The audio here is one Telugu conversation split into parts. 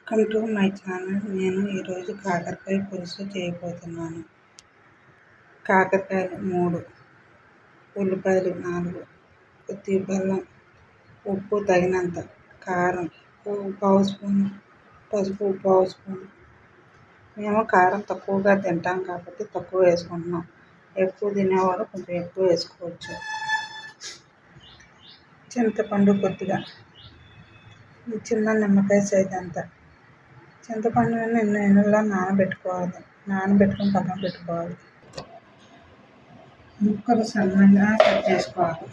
Welcome to my channel. నేను ఈరోజు కాకరకాయ పులుసు చేయబోతున్నాను. కాకరకాయలు 3, ఉల్లిపాయలు 4, కొద్దిగా బెల్లం, ఉప్పు తగినంత, కారం పావు స్పూను, పసుపు పావు స్పూను. మేము కారం తక్కువగా తింటాం కాబట్టి తక్కువ వేసుకుంటున్నాం. ఎక్కువ తినేవారు కొంచెం ఎక్కువ వేసుకోవచ్చు. చింతపండు కొద్దిగా, చిన్న నిమ్మకాయ సైజ్ అంత చింతపండుని నీళ్ళలో నానబెట్టుకుని పక్కన పెట్టుకోవాలి. ముక్కలు సన్నగా కట్ చేసుకోవాలి.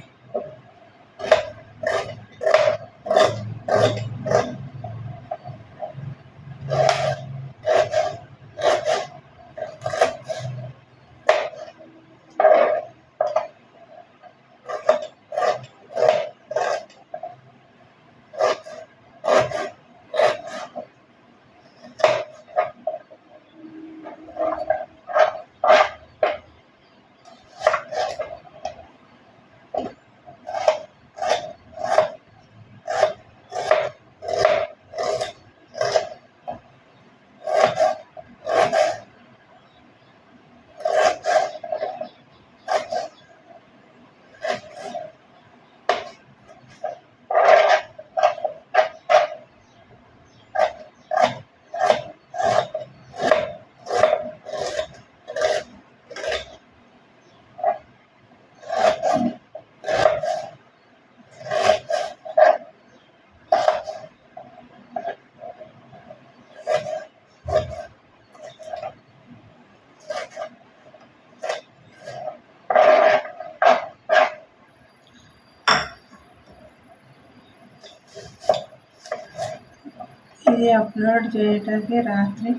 ఇది అప్లోడ్ చేయడానికి రాత్రి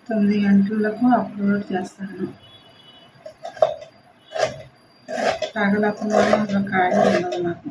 9 గంటలకు అప్లోడ్ చేస్తాను. పగలప్పుడు అసలు ఖాళీ ఉండదు నాకు.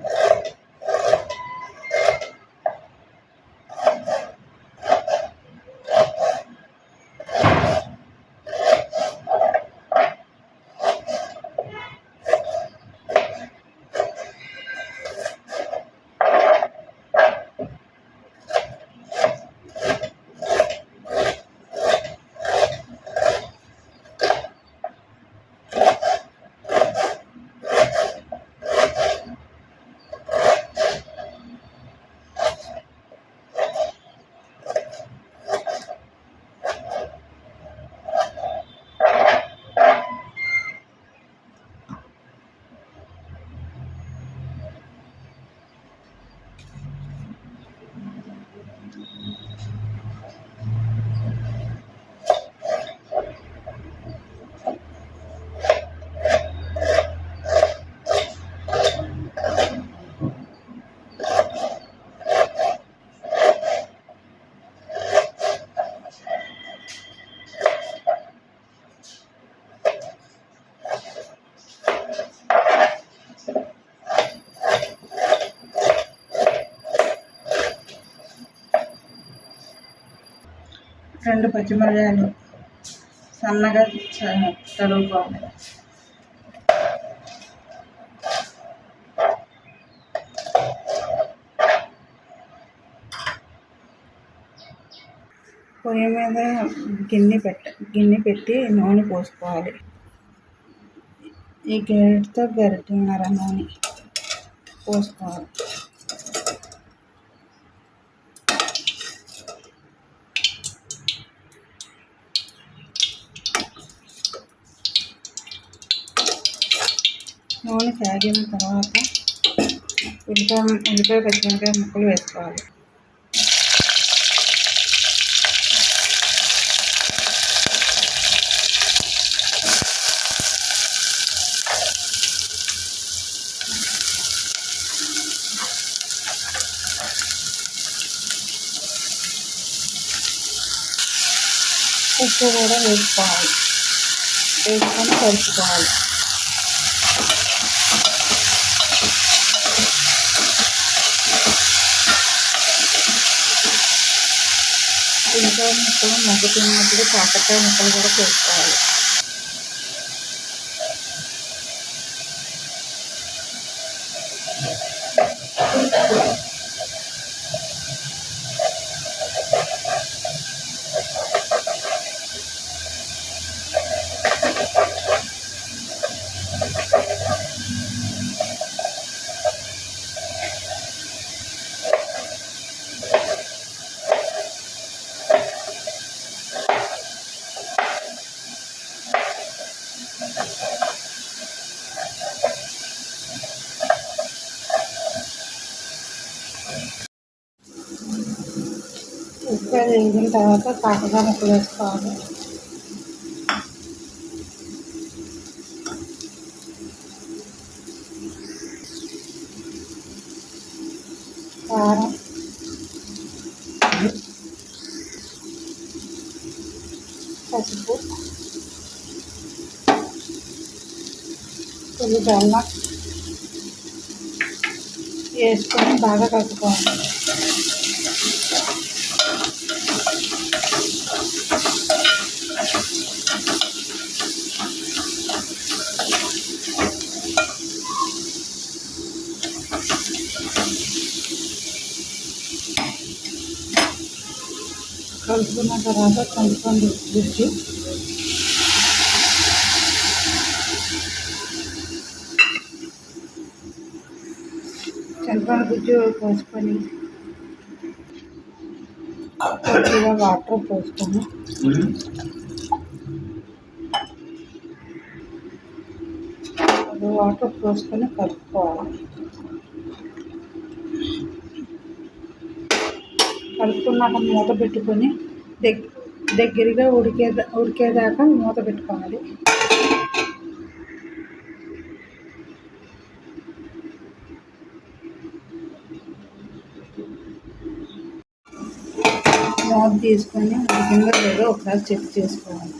రెండు పచ్చిమిరపకాయలు సన్నగా తరుగుకోవాలి. పొయ్యి మీద గిన్నె పెట్టి నూనె పోసుకోవాలి. ఈ గరిటతో గరిటెన్నర నూనె పోసుకోవాలి. నూనె కాగిన తర్వాత ఉల్లిపాయ పచ్చిమిరపకాయ ముక్కలు వేసుకోవాలి. ఉప్పు కూడా వేసుకొని కలుపుకోవాలి. ఉల్లిపాయ ముక్కలు మగ్గుతున్నప్పుడు కాకరకాయ ముక్కలు కూడా వేసుకోవాలి. ఉల్లిపాయలు వేగిన తర్వాత కాకర ముక్కలు వేసుకోవాలి. కారం, పసుపు, బెల్లం వేసుకొని బాగా కలుపుకోవాలి. కలుపుకున్న తర్వాత చింతపండు గుజ్జు పోసుకొని కొద్దిగా వాటర్ పోసుకొని కలుపుకోవాలి. కలుపుకున్నాక మూత పెట్టుకొని దగ్గరగా ఉడికేదాకా మూత పెట్టుకోవాలి. మూత తీసుకొని ఉడికిందో లేదో ఒకసారి చెక్ చేసుకోవాలి.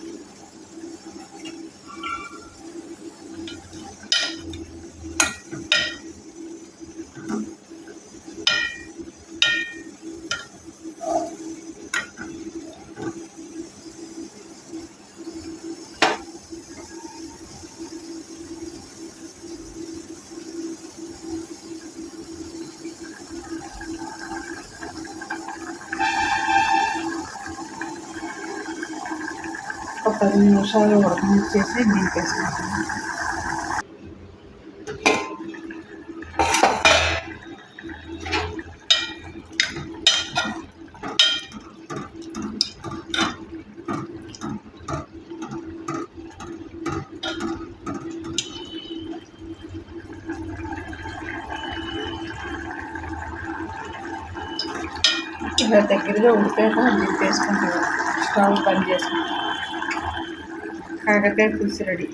ఒక 10 నిమిషాలు ఉడకనిచ్చేసి దింపేసుకుంటాను. ఇలా దగ్గరగా ఉడికాక దింపేసుకుంటాను. స్టవ్ బంద్ చేసుకుంటాను. కాకరకాయ పులుసు రెడీ.